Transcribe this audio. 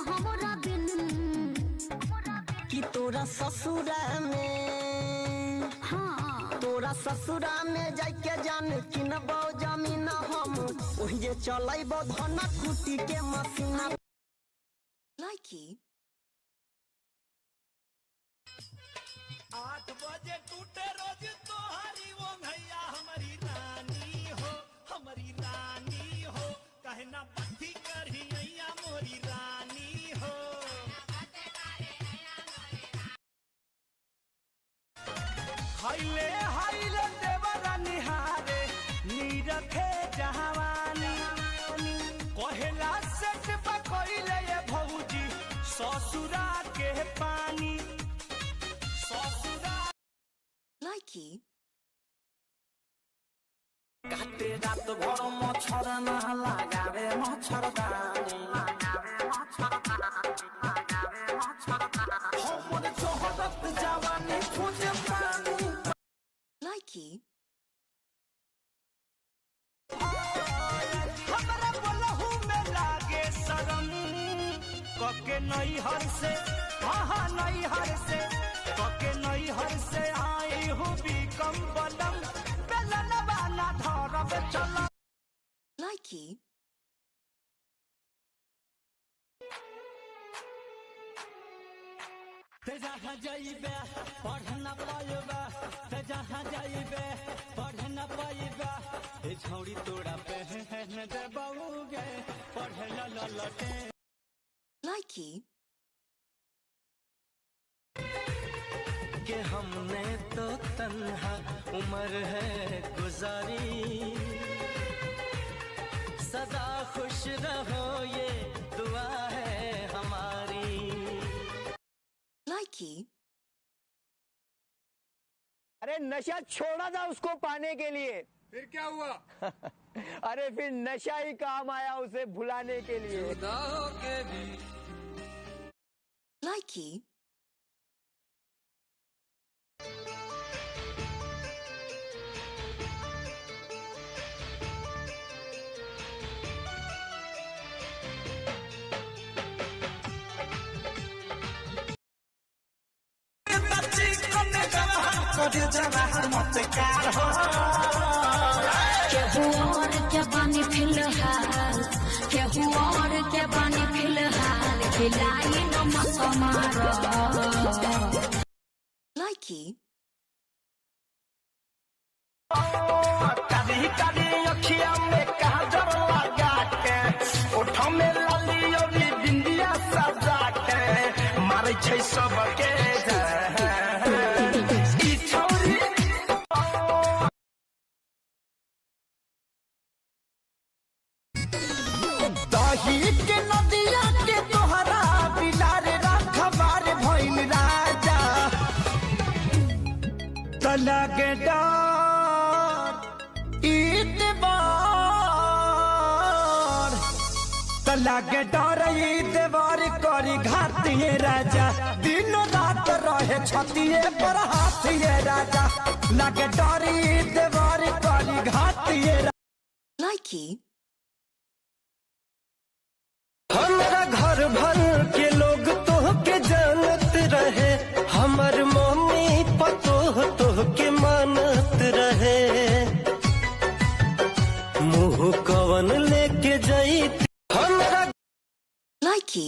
हमरा बिन कि तोरा ससुरा में हाँ तोरा ससुरा में जाके जान किनबो जमीन हम ओही जे चलैबो धन कुटी के मशीना लाइकी 8 बजे टूटे रोज तोहारी वो भैया हमारी रानी हो कहना बत्ती करही नैया मोरी रानी हो हाइले देवरा निहारे नीरखे जहावानी कहेला सेट पकइले ये भौजी ससुरा के पानी लाइकी काटे रात भर मच्छर ना लगावे मच्छरदानी हमर चहरत जवानी खोजे पानी लाइकी हमरा बोलहु में लागे शरम कके नई हर से हाँ नई हर से कके नई हर से आई हूँ बिकम बलम बेलन बाना धरब चल लाइकी ते जहाँ जाइबे पढ़ न पाइबे ते जहाँ जाइबे पढ़ न पाइबे ए छौड़ी तोरा पहन दे बउगे पढ़ ल लटे लाइकी कि हमने तो तन्हा उम्र है गुजारी सदा खुश रहो ये दुआ है हमारी लाइकी अरे नशा छोड़ा था उसको पाने के लिए फिर क्या हुआ? अरे फिर नशा ही काम आया उसे भुलाने के लिए। लाइकी केहू और के बानी फिलहाल केहू और के बानी फिलहाल खिलाई न मत मारो लाइकी कभी कभी अखिया में काजल लगा के ओठ में लाली और बिंदिया सजा के मारे छै सबके दही के नदिया के तोहरा बिलारे रखबार भइल राजा तलगे डर ईदवार तलगे डर ईदवार करी घातिए राजा दिन रात रहे छतिए पर हाथिए राजा लगे डर ईदवार करी घातिए लाइकी हमारा घर भर के लोग तोह के जानत रहे हमर मम्मी पतोह तोह के मानत रहे मुँह कवन लेके जाई हमारा लाइकी